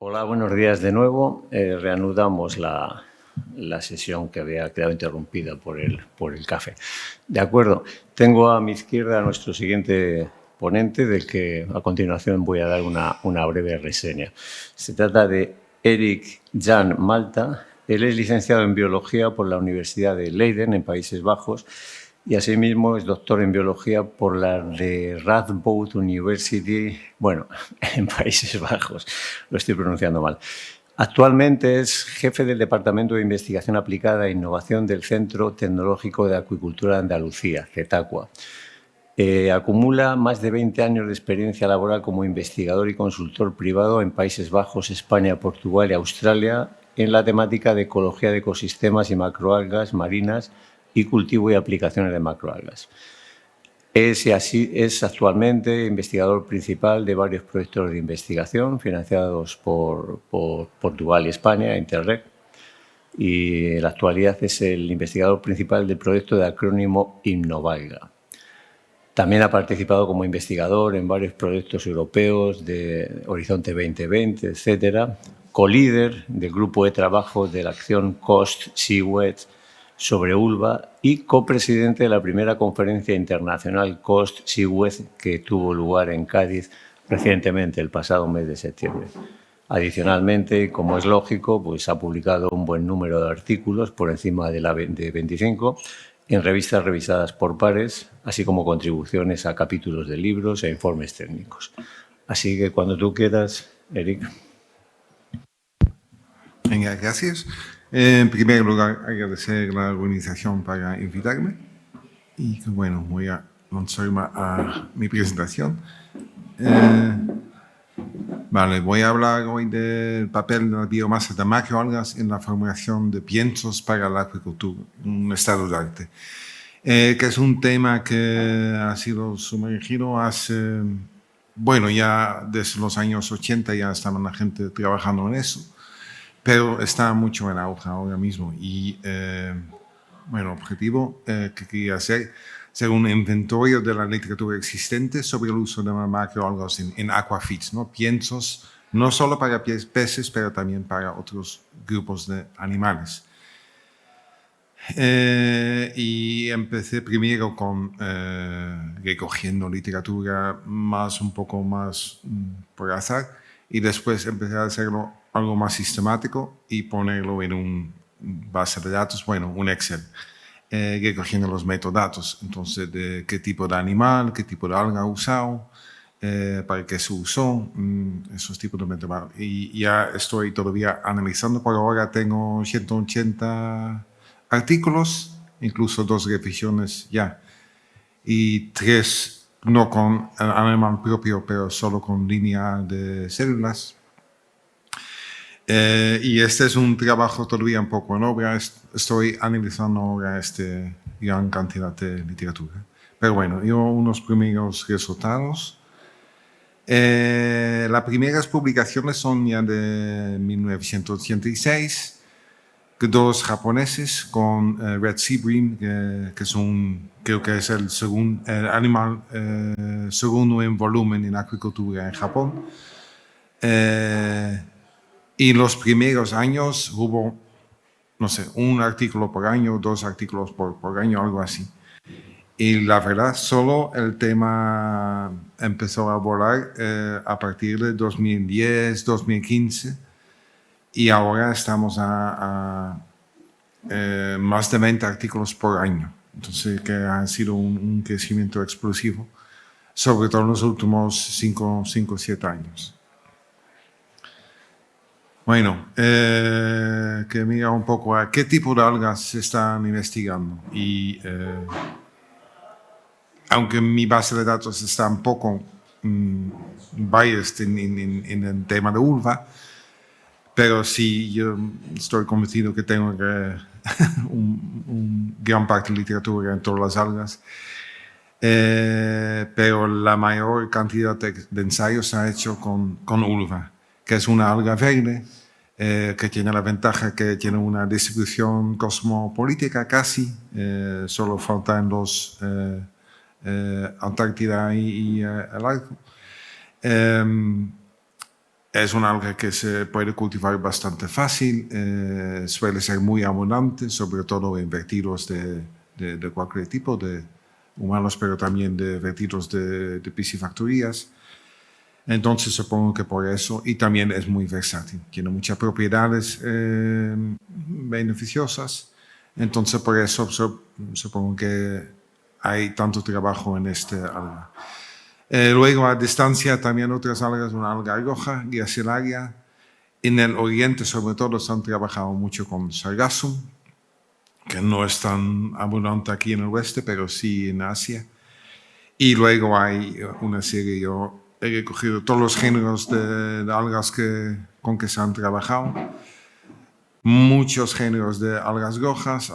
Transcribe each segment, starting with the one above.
Hola, buenos días de nuevo. Reanudamos la sesión que había quedado interrumpida por el café. De acuerdo. Tengo a mi izquierda a nuestro siguiente ponente, del que a continuación voy a dar una breve reseña. Se trata de Erik Jan Malta. Él es licenciado en Biología por la Universidad de Leiden, en Países Bajos, y asimismo es doctor en biología por la de Radboud University, bueno, en Países Bajos, lo estoy pronunciando mal. Actualmente es jefe del Departamento de Investigación Aplicada e Innovación del Centro Tecnológico de Acuicultura de Andalucía, CETACUA. Acumula más de 20 años de experiencia laboral como investigador y consultor privado en Países Bajos, España, Portugal y Australia en la temática de ecología de ecosistemas y macroalgas marinas y cultivo y aplicaciones de macroalgas. Es actualmente investigador principal de varios proyectos de investigación financiados por Portugal y España, Interreg, y en la actualidad es el investigador principal del proyecto de acrónimo Innovalga. También ha participado como investigador en varios proyectos europeos de Horizonte 2020, etcétera, colíder del grupo de trabajo de la acción Coast-Seawed sobre Ulva y copresidente de la primera conferencia internacional Coast-Seawed que tuvo lugar en Cádiz recientemente, el pasado mes de septiembre. Adicionalmente, como es lógico, pues ha publicado un buen número de artículos, por encima de 25, en revistas revisadas por pares, así como contribuciones a capítulos de libros e informes técnicos. Así que cuando tú quieras, Eric. Venga, gracias. En primer lugar, agradecer a la organización para invitarme. Y bueno, voy a lanzarme a mi presentación. Vale, voy a hablar hoy del papel de la biomasa de macroalgas en la formulación de piensos para la acuicultura, un estado de arte. Que es un tema que ha sido sumergido hace, bueno, ya desde los años 80 ya estaba la gente trabajando en eso, pero está mucho en auge ahora mismo. Y bueno, el objetivo que quería hacer un inventario de la literatura existente sobre el uso de macroalgas en aquafeeds, ¿no? Piensos no solo para peces, pero también para otros grupos de animales. Y empecé primero con recogiendo literatura un poco más por azar, y después empecé a hacerlo algo más sistemático y ponerlo en un base de datos, bueno, un Excel, recogiendo los metadatos, entonces de qué tipo de animal, qué tipo de alga ha usado, para qué se usó, esos tipos de metadatos. Y ya estoy todavía analizando, por ahora tengo 180 artículos, incluso 2 revisiones ya, y 3 no con animal propio, pero solo con línea de células. Y este es un trabajo todavía un poco en obra. Estoy analizando ahora gran cantidad de literatura. Pero bueno, yo unos primeros resultados. Las primeras publicaciones son ya de 1986. Dos japoneses con Red Sea Bream, que es creo que es el animal segundo en volumen en acuicultura en Japón. Y los primeros años hubo, no sé, un artículo por año, 2 artículos por año, algo así. Y la verdad, solo el tema empezó a volar a partir de 2010, 2015. Y ahora estamos a más de 20 artículos por año. Entonces, que ha sido un crecimiento explosivo, sobre todo en los últimos 5 o 7 años. Bueno, que mira un poco a qué tipo de algas se están investigando. Y aunque mi base de datos está un poco biased en el tema de Ulva, pero sí, yo estoy convencido que tengo un gran parte de literatura en todas las algas. Pero la mayor cantidad de ensayos se ha hecho con Ulva, que es una alga verde, que tiene la ventaja que tiene una distribución cosmopolítica casi, solo falta en los Antártida y el Ártico. Es una alga que se puede cultivar bastante fácil, suele ser muy abundante, sobre todo en vertidos de cualquier tipo, de humanos, pero también de vertidos de piscifactorías. Entonces supongo que por eso, y también es muy versátil, tiene muchas propiedades beneficiosas, entonces por eso supongo que hay tanto trabajo en este alga. Luego a distancia también otras algas, una alga roja, Giacilaria. En el oriente sobre todo se han trabajado mucho con Sargassum, que no es tan abundante aquí en el oeste, pero sí en Asia. Y luego hay una serie, yo he recogido todos los géneros de algas con que se han trabajado. Muchos géneros de algas rojas,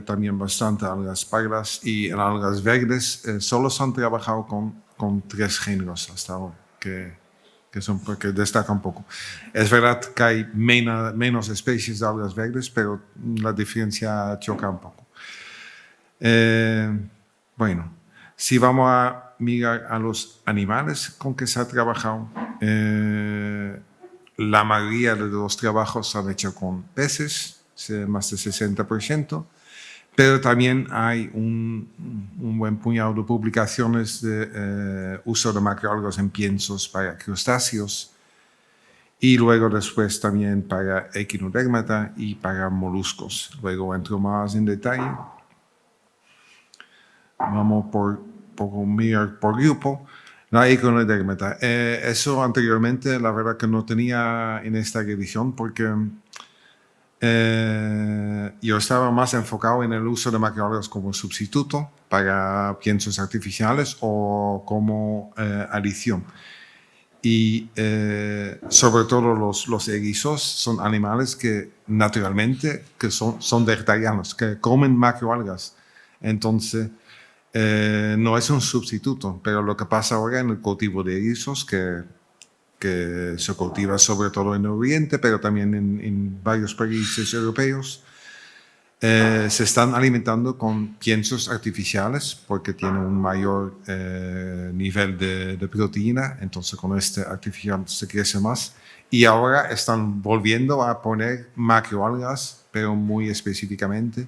también bastante algas pardas y en algas verdes solo se han trabajado con 3 géneros hasta ahora, que destacan un poco. Es verdad que hay menos especies de algas verdes, pero la diferencia choca un poco. Bueno, si vamos a mirar a los animales con que se ha trabajado, la mayoría de los trabajos se han hecho con peces, más del 60%, pero también hay un buen puñado de publicaciones de uso de macroalgas en piensos para crustáceos y luego después también para Echinodermata y para moluscos. Luego entro más en detalle. Vamos mirar por grupo. La Echinodermata. Eso anteriormente, la verdad que no tenía en esta revisión porque yo estaba más enfocado en el uso de macroalgas como sustituto para piensos artificiales o como adición. Y sobre todo los erizos son animales que naturalmente que son vegetarianos, que comen macroalgas. Entonces, no es un sustituto, pero lo que pasa ahora en el cultivo de erizos, que se cultiva sobre todo en el Oriente, pero también en varios países europeos, se están alimentando con piensos artificiales porque tienen un mayor nivel de proteína, entonces con este artificial se crece más. Y ahora están volviendo a poner macroalgas, pero muy específicamente,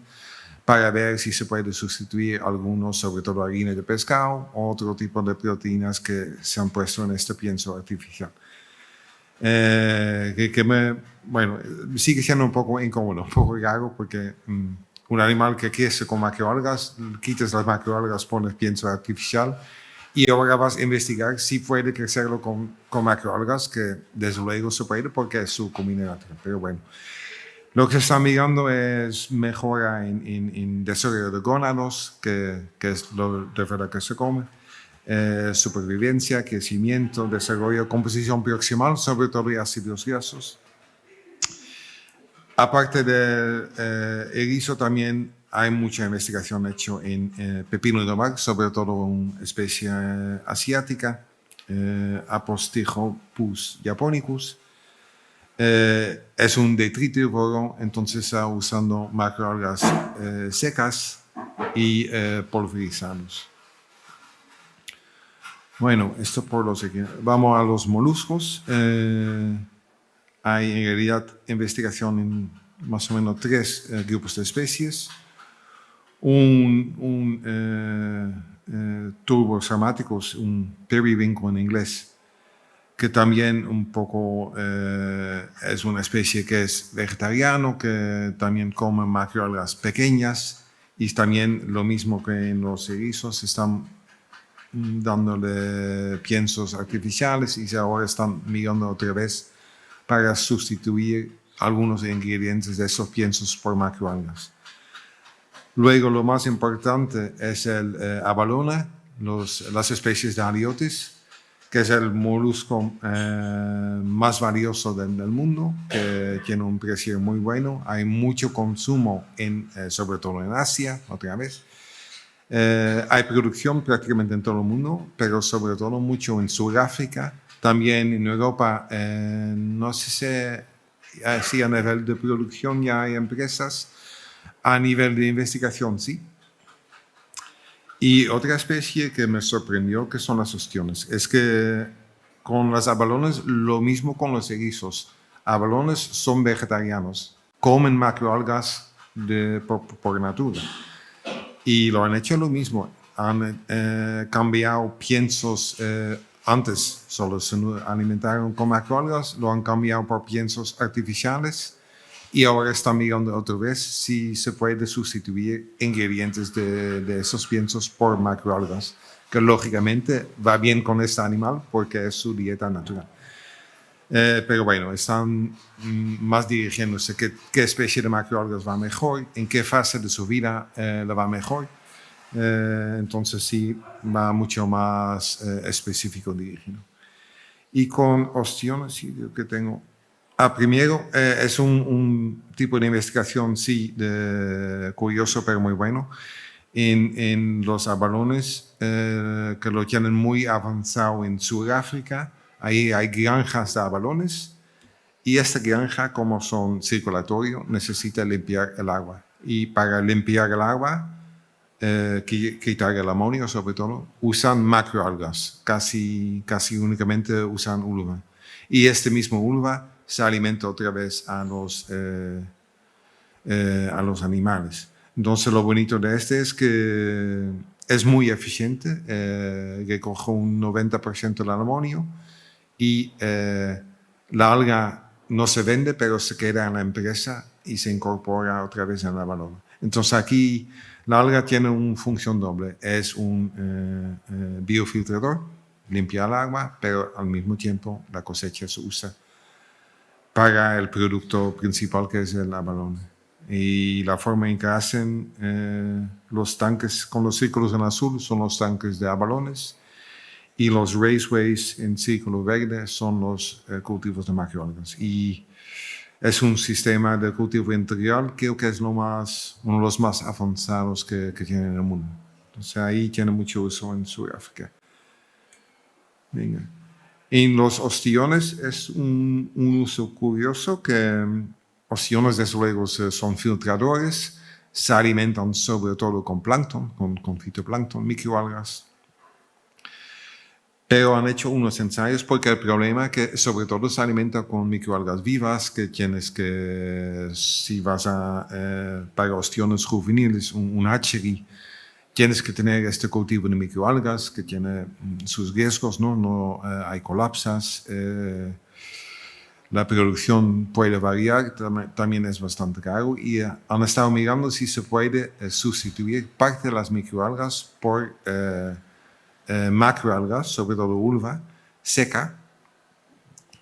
para ver si se puede sustituir algunos, sobre todo harina de pescado, o otro tipo de proteínas que se han puesto en este pienso artificial. Bueno, sigue siendo un poco incómodo, un poco raro, porque un animal que crece con macroalgas, quitas las macroalgas, pones pienso artificial, y ahora vas a investigar si puede crecerlo con macroalgas, que desde luego se puede porque es su comida natural. Pero bueno, lo que se está mirando es mejora en desarrollo de gónados, que es lo de verdad que se come. Supervivencia, crecimiento, desarrollo, composición proximal, sobre todo de ácidos grasos. Aparte de erizo, también hay mucha investigación hecha en pepino de mar, sobre todo una especie asiática, Apostejopus japonicus. Es un detritívoro, entonces está usando macroalgas secas y pulverizados. Bueno, esto por los aquí. Vamos a los moluscos. Hay en realidad investigación en más o menos 3 grupos de especies. Turbos aromáticos, un periwinkle en inglés, que también un poco es una especie que es vegetariano, que también come macroalgas pequeñas, y también lo mismo que en los erizos, están dándole piensos artificiales y ahora están mirando otra vez para sustituir algunos ingredientes de esos piensos por macroalgas. Luego lo más importante es el abalona, las especies de Haliotis, que es el molusco más valioso del mundo, que tiene un precio muy bueno. Hay mucho consumo, sobre todo en Asia, otra vez. Hay producción prácticamente en todo el mundo, pero sobre todo mucho en Sudáfrica, también en Europa. No sé si a nivel de producción ya hay empresas, a nivel de investigación sí. Y otra especie que me sorprendió, que son las ostiones, es que con los abalones, lo mismo con los erizos. Abalones son vegetarianos, comen macroalgas por natura. Y lo han hecho lo mismo. Han cambiado piensos, antes solo se alimentaron con macroalgas, lo han cambiado por piensos artificiales y ahora están mirando otra vez si se puede sustituir ingredientes de esos piensos por macroalgas, que lógicamente va bien con este animal porque es su dieta natural. Pero bueno, están más dirigiéndose qué especie de macroalgas va mejor, en qué fase de su vida le va mejor. Entonces sí, va mucho más específico dirigido. Y con ostiones, sí, que tengo. Primero, es un tipo de investigación, sí, curioso, pero muy bueno. En los abalones que lo tienen muy avanzado en Sudáfrica, ahí hay granjas de abalones y esta granja, como son circulatorio, necesita limpiar el agua. Y para limpiar el agua, quitar el amonio sobre todo, usan macroalgas, casi únicamente usan ulva. Y este mismo ulva se alimenta otra vez a los animales. Entonces lo bonito de este es que es muy eficiente, recoge un 90% del amonio y la alga no se vende, pero se queda en la empresa y se incorpora otra vez en la balona. Entonces aquí la alga tiene una función doble, es un biofiltrador, limpia el agua, pero al mismo tiempo la cosecha se usa para el producto principal que es el abalone. Y la forma en que hacen los tanques con los círculos en azul son los tanques de abalones y los raceways en círculo verde son los cultivos de macroalgas. Y es un sistema de cultivo integral, creo que es uno de los más avanzados que tiene en el mundo. Entonces ahí tiene mucho uso en Sudáfrica. Venga. En los ostiones es un uso curioso que ostiones desde luego son filtradores, se alimentan sobre todo con plancton, con fitoplancton, microalgas. Pero han hecho unos ensayos porque el problema es que sobre todo se alimenta con microalgas vivas, que tienes que, si vas para ostiones juveniles, un hatchery, tienes que tener este cultivo de microalgas que tiene sus riesgos, ¿no? Hay colapsas, la producción puede variar, también es bastante caro y han estado mirando si se puede sustituir parte de las microalgas por macroalgas, sobre todo ulva, seca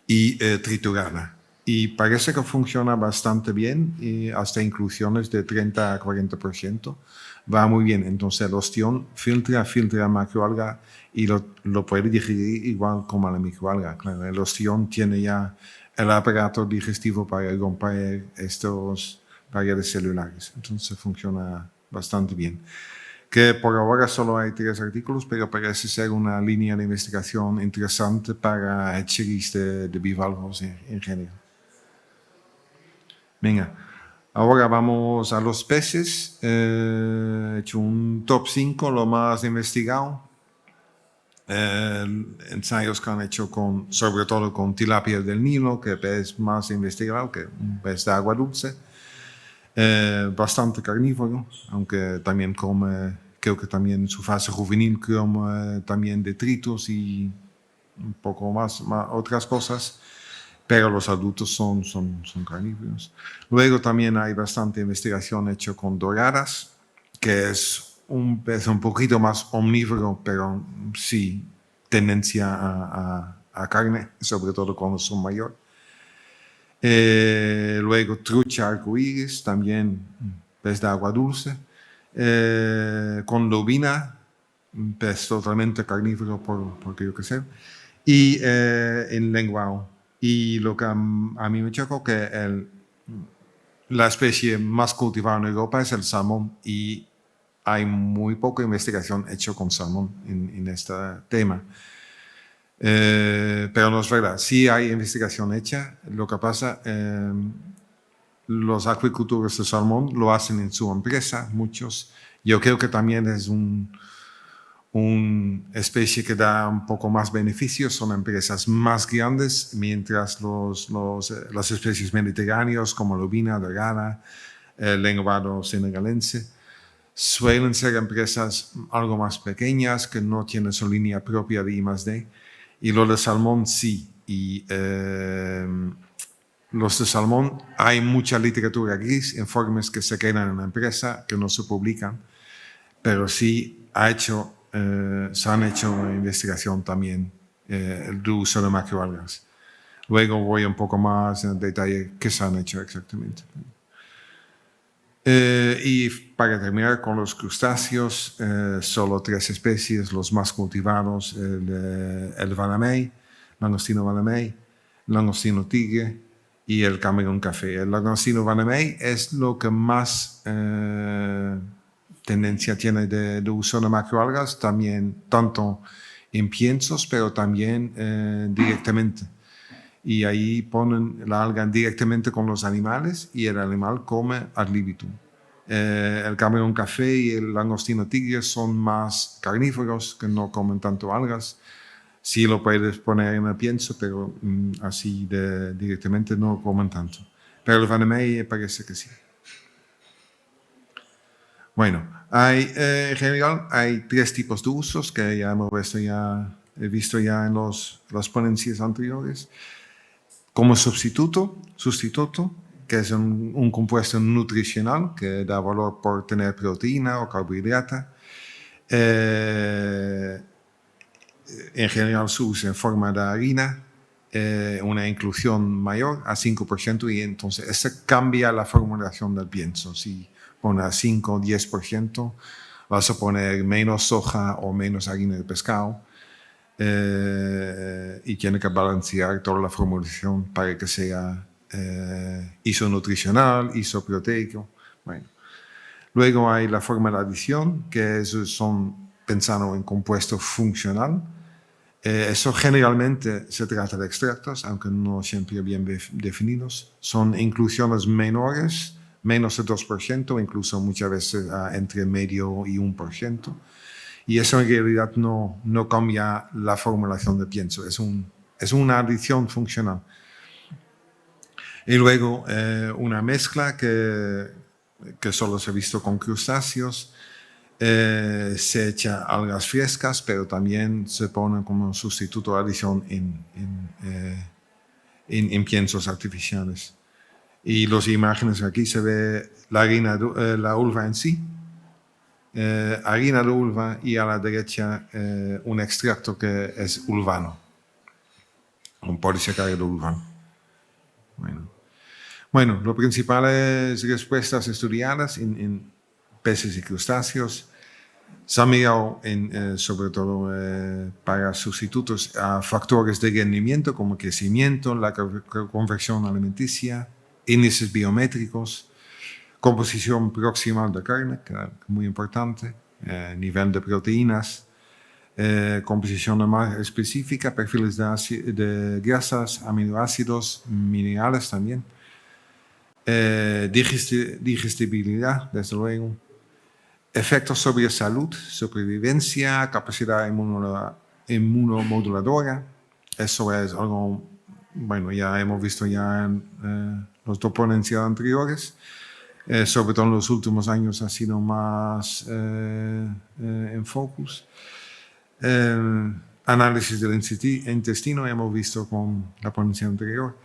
y triturada. Y parece que funciona bastante bien, y hasta inclusiones de 30 a 40%. Va muy bien. Entonces el ostión filtra macroalga y lo puede digerir igual como la microalga. Claro, el ostión tiene ya el aparato digestivo para romper estos paredes celulares. Entonces funciona bastante bien. Que por ahora solo hay 3 artículos, pero parece ser una línea de investigación interesante para hatcheries de bivalvos en general. Venga, ahora vamos a los peces. He hecho un top 5, lo más investigado. Ensayos que han hecho sobre todo con tilapia del Nilo, que es más investigado, que un pez de agua dulce. Bastante carnívoro, aunque también come, creo que también en su fase juvenil come también detritos y un poco más otras cosas, pero los adultos son carnívoros. Luego también hay bastante investigación hecha con doradas, que es un pez un poquito más omnívoro, pero sí tendencia a carne, sobre todo cuando son mayores. Luego trucha arcoíris, también pez de agua dulce, con lobina, un pez totalmente carnívoro porque yo qué sé, y en lenguao. Y lo que a mí me chocó que la especie más cultivada en Europa es el salmón y hay muy poca investigación hecha con salmón en este tema. Pero no es verdad, sí hay investigación hecha. Lo que pasa, los acuicultores de salmón lo hacen en su empresa, muchos. Yo creo que también es un una especie que da un poco más beneficios, son empresas más grandes, mientras las especies mediterráneas como lubina, dorada, lenguado senegalense, suelen ser empresas algo más pequeñas que no tienen su línea propia de I+D, y los de salmón sí. Y los de salmón hay mucha literatura gris, informes que se quedan en la empresa, que no se publican, pero sí se han hecho una investigación también el uso de macroalgas. Luego voy un poco más en detalle qué se han hecho exactamente. Y para terminar con los crustáceos, solo 3 especies, los más cultivados, el vanamey, langostino vanamey, langostino tigre y el Cameron café. El langostino vanamey es lo que más tendencia tiene de uso de macroalgas, también tanto en piensos, pero también directamente. Y ahí ponen la alga directamente con los animales y el animal come ad libitum. El Cameron café y el langostino tigre son más carnívoros, que no comen tanto algas. Sí lo puedes poner en el pienso, pero así directamente no comen tanto. Pero el vanamey parece que sí. Bueno, en general hay 3 tipos de usos que ya hemos visto ya en las ponencias anteriores. Como sustituto, que es un compuesto nutricional que da valor por tener proteína o carbohidrato. En general se usa en forma de harina, una inclusión mayor a 5%, y entonces eso cambia la formulación del pienso. Si pone a 5 o 10%, vas a poner menos soja o menos harina de pescado. Y tiene que balancear toda la formulación para que sea isonutricional, isoproteico. Bueno. Luego hay la forma de adición, que son pensando en compuesto funcional. Eso generalmente se trata de extractos, aunque no siempre bien definidos. Son inclusiones menores, menos de 2%, incluso muchas veces entre medio y 1%. Y eso en realidad no cambia la formulación de pienso, es una adición funcional. Y luego una mezcla que solo se ha visto con crustáceos, se echa algas frescas, pero también se pone como sustituto de adición en piensos artificiales. Y las imágenes aquí se ve la ulva en sí, harina de ulva, y a la derecha un extracto que es ulvano, un polisacario de ulvano. Bueno, las principales respuestas estudiadas en peces y crustáceos se han mirado sobre todo para sustitutos a factores de rendimiento como crecimiento, la conversión alimenticia, índices biométricos, composición proximal de carne, que es muy importante, nivel de proteínas, composición más específica, perfiles de grasas, aminoácidos, minerales también, digestibilidad, desde luego, efectos sobre salud, supervivencia, capacidad inmunomoduladora. Eso es algo, bueno, ya hemos visto ya en las 2 ponencias anteriores. Sobre todo en los últimos años ha sido más en focus. Análisis del intestino hemos visto con la ponencia anterior.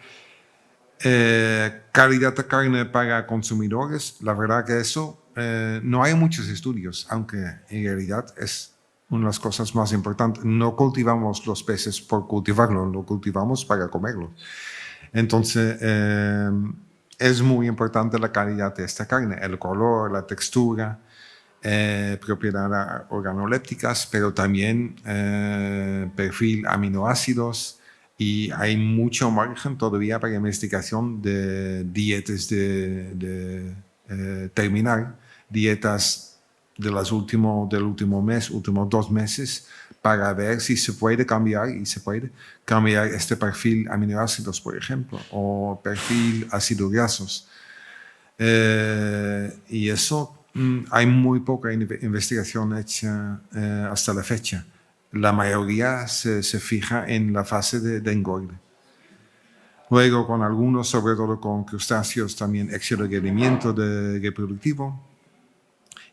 Calidad de carne para consumidores, la verdad que eso no hay muchos estudios, aunque en realidad es una de las cosas más importantes. No cultivamos los peces por cultivarlos, lo cultivamos para comerlos. Entonces es muy importante la calidad de esta carne, el color, la textura, propiedades organolépticas, pero también perfil aminoácidos. Y hay mucho margen todavía para investigación de dietas terminar, dietas del último mes, últimos 2 meses, para ver si se puede cambiar, y se puede cambiar este perfil aminoácidos, por ejemplo, o perfil ácidos grasos. Y eso hay muy poca investigación hecha hasta la fecha. La mayoría se fija en la fase de engorde. Luego con algunos, sobre todo con crustáceos, también exoreguerimiento reproductivo.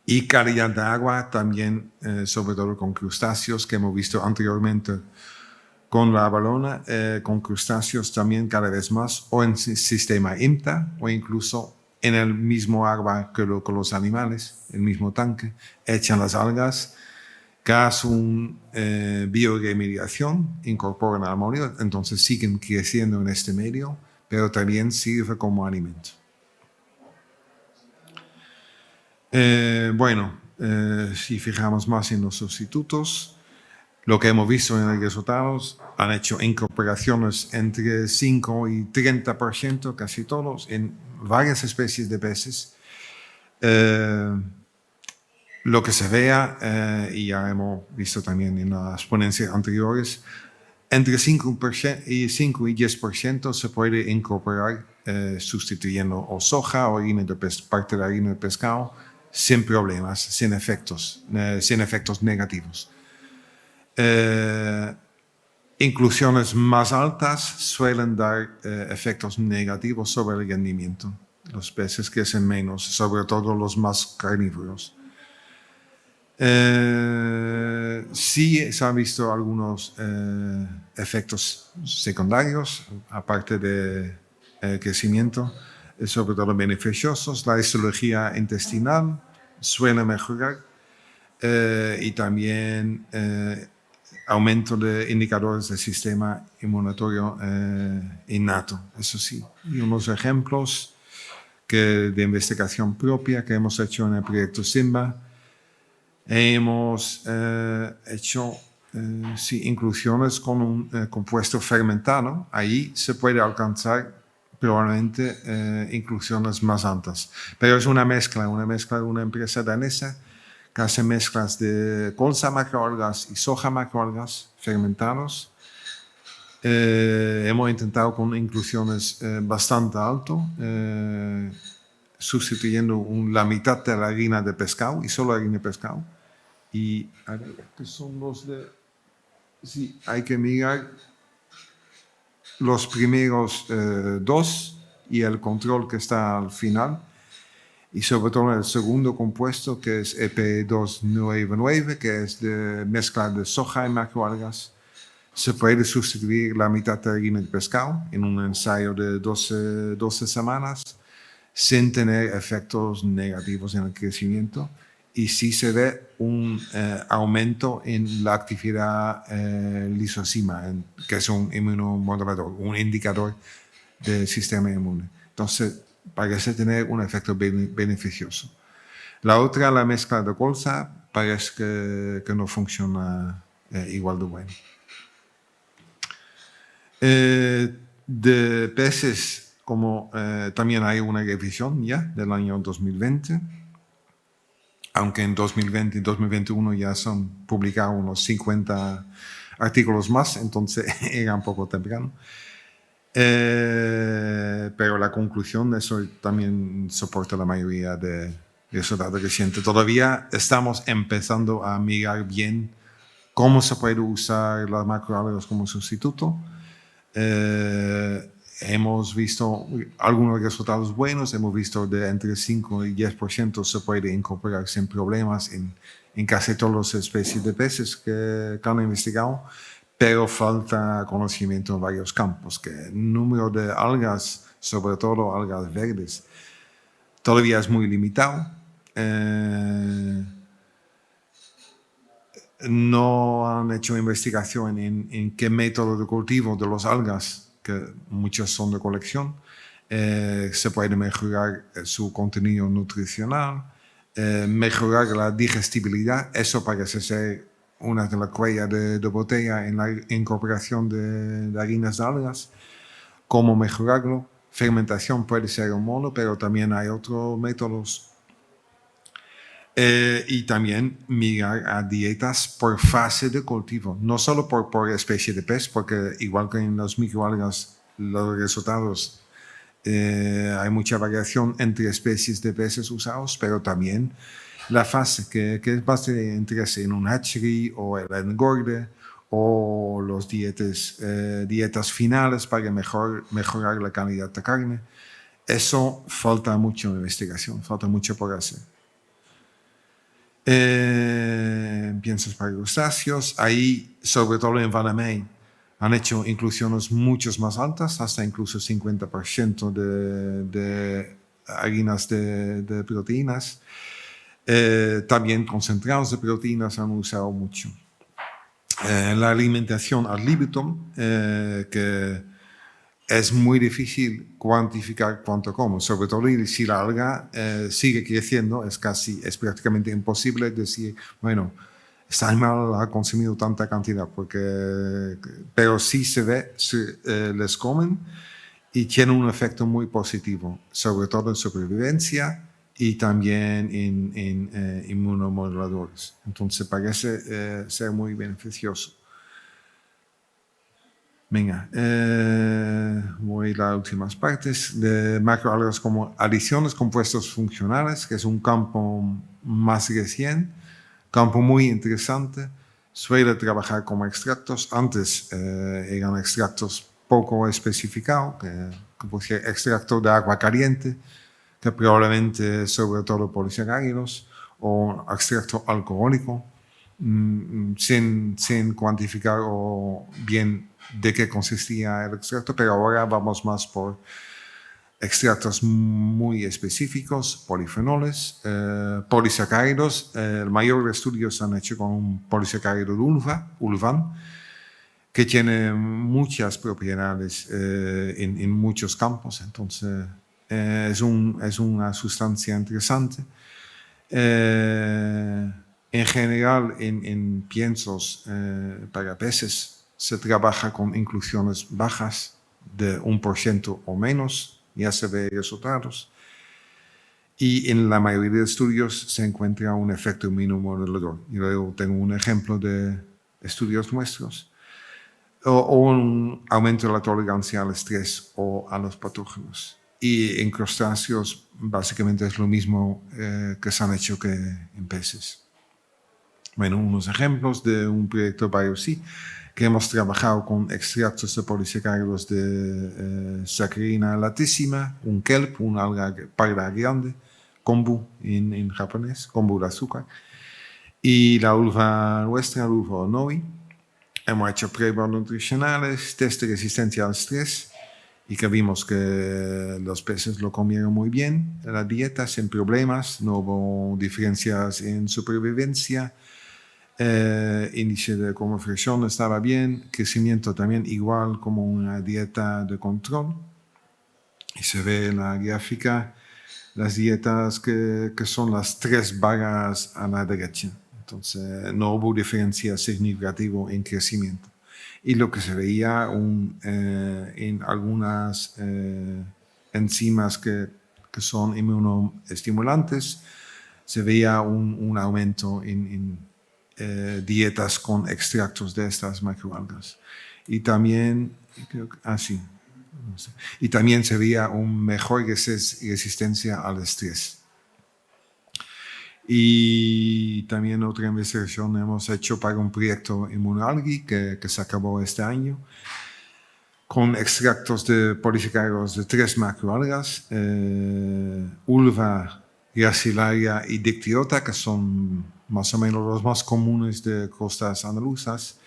Y calidad de agua también, sobre todo con crustáceos que hemos visto anteriormente con la balona, con crustáceos también cada vez más, o en sistema IMTA, o incluso en el mismo agua que con los animales, el mismo tanque, echan las algas, gas bioremediación, incorporan amonio, entonces siguen creciendo en este medio, pero también sirve como alimento. Si fijamos más en los sustitutos, lo que hemos visto en los resultados, han hecho incorporaciones entre 5 y 30%, casi todos, en varias especies de peces. Lo que se vea, y ya hemos visto también en las ponencias anteriores, entre 5 y 10% se puede incorporar sustituyendo o soja o parte de la harina de pescado sin problemas, sin efectos negativos. Inclusiones más altas suelen dar efectos negativos sobre el rendimiento. Los peces crecen menos, sobre todo los más carnívoros. Sí se han visto algunos efectos secundarios, aparte de crecimiento, sobre todo beneficiosos. La histología intestinal suele mejorar y también aumento de indicadores del sistema inmunitario innato, eso sí. Y unos ejemplos de investigación propia que hemos hecho en el proyecto SIMBA. Hemos hecho inclusiones con un compuesto fermentado. Ahí se puede alcanzar probablemente inclusiones más altas. Pero es una mezcla de una empresa danesa que hace mezclas de colza macroalgas y soja macroalgas fermentados. Hemos intentado con inclusiones bastante altas, sustituyendo la mitad de la harina de pescado y solo harina de pescado. Y a ver, estos son los de... Sí, hay que mirar los primeros dos y el control que está al final. Y sobre todo el segundo compuesto, que es EP299, que es de mezcla de soja y macroalgas. Se puede sustituir la mitad de harina de pescado en un ensayo de 12 semanas sin tener efectos negativos en el crecimiento. Y sí se ve un aumento en la actividad lisosima, que es un inmunomodulador, un indicador del sistema inmune. Entonces, parece tener un efecto beneficioso. La otra, la mezcla de colza, parece que no funciona igual de bueno. De peces, como también hay una revisión ya del año 2020, aunque en 2020 y 2021 ya son publicados unos 50 artículos más, entonces era un poco temprano. Pero la conclusión de eso también soporta la mayoría de resultados recientes. Todavía estamos empezando a mirar bien cómo se puede usar las macroalgas como sustituto. Hemos visto algunos resultados buenos, hemos visto de entre 5 y 10% se puede incorporar sin problemas en casi todas las especies de peces que han investigado, pero falta conocimiento en varios campos, que el número de algas, sobre todo algas verdes, todavía es muy limitado. No han hecho investigación en qué método de cultivo de las algas, que muchas son de colección, se puede mejorar su contenido nutricional, mejorar la digestibilidad. Eso parece ser una de las cuellas de botella en la incorporación de harinas de algas. ¿Cómo mejorarlo? Fermentación puede ser un modo, pero también hay otros métodos. Y también mirar a dietas por fase de cultivo, no solo por especie de pez, porque igual que en las microalgas los resultados Hay mucha variación entre especies de peces usados, pero también la fase que es más de interés en un hatchery o el engorde o los dietas finales para mejorar la calidad de carne. Eso falta mucho investigación, falta mucho por hacer. Piensos para crustáceos, ahí sobre todo en Vanamey han hecho inclusiones mucho más altas, hasta incluso 50% de harinas de proteínas. También concentrados de proteínas han usado mucho. La alimentación ad libitum, que es muy difícil cuantificar cuánto como, sobre todo si la alga sigue creciendo, es prácticamente imposible decir, bueno, este animal ha consumido tanta cantidad, pero sí se ve, les comen y tiene un efecto muy positivo, sobre todo en supervivencia y también en inmunomoduladores. Entonces parece ser muy beneficioso. Venga, voy a las últimas partes de macroalgas como adiciones compuestos funcionales, que es un campo más recién, campo muy interesante. Suele trabajar como extractos. Antes eran extractos poco especificados, que puede ser extracto de agua caliente, que probablemente sobre todo polisacáridos, o extracto alcohólico, sin cuantificar o bien de qué consistía el extracto, pero ahora vamos más por extractos muy específicos, polifenoles, polisacáridos. El mayor de estudios se han hecho con un polisacárido de ulvan, que tiene muchas propiedades en muchos campos, entonces es una sustancia interesante. En general, en piensos para peces, se trabaja con inclusiones bajas de 1% o menos, ya se ve resultados. Y en la mayoría de estudios se encuentra un efecto inmunomodulador. Y luego tengo un ejemplo de estudios nuestros. O un aumento de la tolerancia al estrés o a los patógenos. Y en crustáceos básicamente es lo mismo que se han hecho que en peces. Bueno, unos ejemplos de un proyecto BioC que hemos trabajado con extractos de polisacáridos de Saccharina latíssima, un kelp, una alga parda grande, kombu en japonés, kombu de azúcar, y la ulva nuestra, la ulva onoi. Hemos hecho pruebas nutricionales, test de resistencia al estrés, y que vimos que los peces lo comieron muy bien, la dieta sin problemas, no hubo diferencias en supervivencia, índice de conversión estaba bien, crecimiento también igual como una dieta de control. Y se ve en la gráfica las dietas que son las 3 barras a la derecha. Entonces no hubo diferencia significativa en crecimiento. Y lo que se veía en algunas enzimas que son inmunoestimulantes, se veía un aumento en dietas con extractos de estas macroalgas. Y también, y también se veía una mejor resistencia al estrés. Y también otra investigación hemos hecho para un proyecto Immunalgae que se acabó este año, con extractos de polisacáridos de 3 macroalgas, Ulva, Gracilaria y Dictyota, que son más o menos los más comunes de costas andaluzas.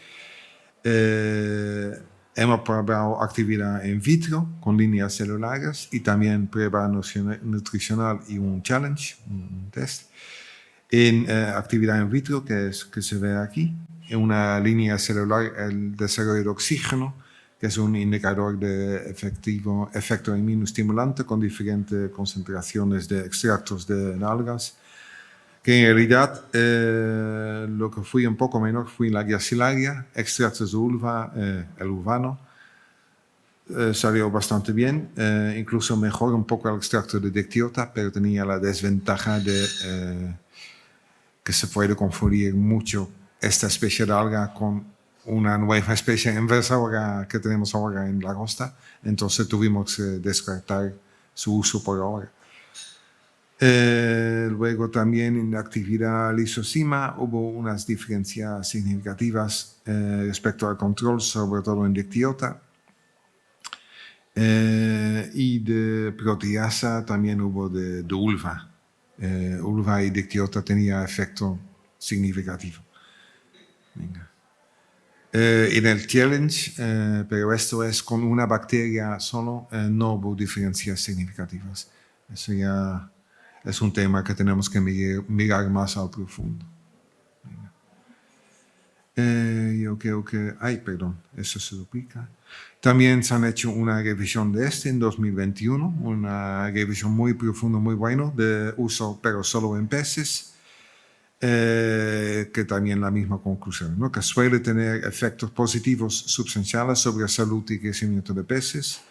Hemos probado actividad in vitro con líneas celulares y también prueba nutricional y un challenge, un test. En actividad in vitro, que se ve aquí, en una línea celular, el desarrollo de oxígeno, que es un indicador de efecto inmunoestimulante con diferentes concentraciones de extractos de algas, que en realidad lo que fue un poco menor fue la gracilaria, extractos de ulva, el ulvano, salió bastante bien, incluso mejor un poco el extracto de Dictyota, pero tenía la desventaja de que se puede confundir mucho esta especie de alga con una nueva especie inversa que tenemos ahora en la costa. Entonces tuvimos que descartar su uso por ahora. Luego también en la actividad lisosima hubo unas diferencias significativas respecto al control, sobre todo en dictiota. Y de proteasa también hubo de ulva. Ulva y dictiota tenía efecto significativo. Venga. En el challenge, pero esto es con una bacteria solo, no hubo diferencias significativas. Eso ya es un tema que tenemos que mirar más al profundo. Yo creo que... Ay, perdón, eso se duplica. También se han hecho una revisión de este en 2021, una revisión muy profunda, muy buena, de uso, pero solo en peces, que también la misma conclusión, ¿no? Que suele tener efectos positivos sustanciales sobre la salud y crecimiento de peces,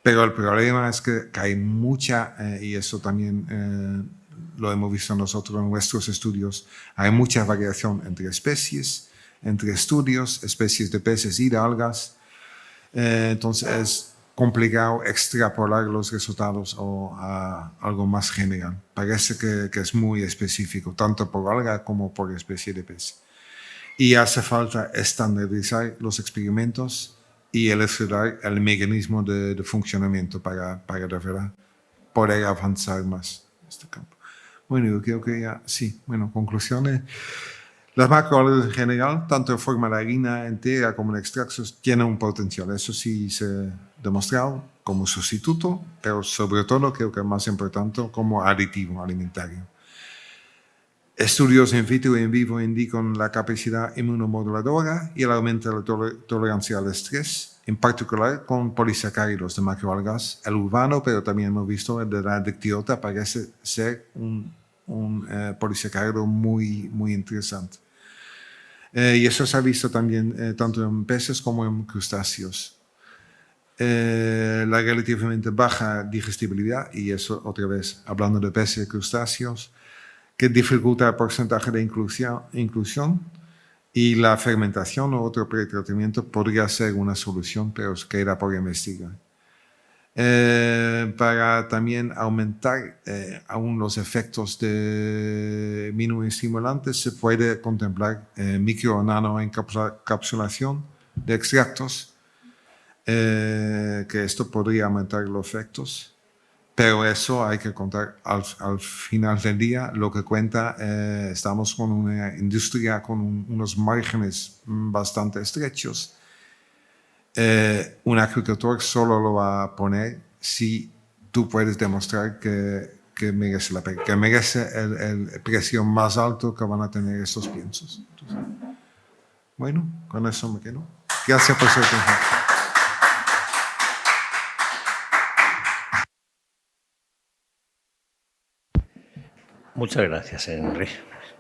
pero el problema es que hay mucha, y eso también lo hemos visto nosotros en nuestros estudios, hay mucha variación entre especies, entre estudios, especies de peces y de algas. Entonces es complicado extrapolar los resultados a algo más general. Parece que es muy específico, tanto por alga como por especie de pez. Y hace falta estandarizar los experimentos y elucidar el mecanismo de funcionamiento para de verdad poder avanzar más en este campo. Bueno, yo creo que ya, sí, bueno, conclusiones. Las macroalgas en general, tanto en forma de harina entera como en extractos, tienen un potencial. Eso sí se ha demostrado como sustituto, pero sobre todo, creo que es más importante, como aditivo alimentario. Estudios in vitro y en vivo indican la capacidad inmunomoduladora y el aumento de la tolerancia al estrés, en particular con polisacáridos de macroalgas. El urbano, pero también hemos visto el de la dictiota, parece ser un polisacárido muy, muy interesante. Y eso se ha visto también tanto en peces como en crustáceos. La relativamente baja digestibilidad, y eso otra vez hablando de peces y crustáceos, que dificulta el porcentaje de inclusión, y la fermentación o otro pretratamiento podría ser una solución, pero queda por investigar. Para también aumentar aún los efectos de minoestimulantes, se puede contemplar micro o nano encapsulación de extractos, que esto podría aumentar los efectos, pero eso hay que contar al final del día. Lo que cuenta, estamos con una industria con unos márgenes bastante estrechos. Un agricultor solo lo va a poner si tú puedes demostrar que merece la pena, que merece el precio más alto que van a tener estos piensos. Entonces, bueno, con eso me quedo. Gracias por su atención. Muchas gracias, Henry.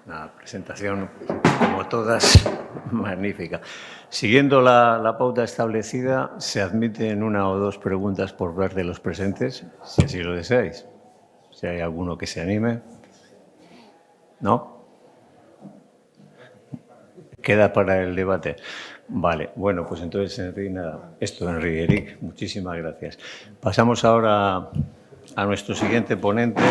Una presentación, como todas, magnífica. Siguiendo la pauta establecida, se admiten una o dos preguntas por parte de los presentes, si así lo deseáis. Si hay alguno que se anime. ¿No? Queda para el debate. Vale, bueno, pues entonces, Henry, nada. Esto, Henry, Eric, muchísimas gracias. Pasamos ahora a nuestro siguiente ponente.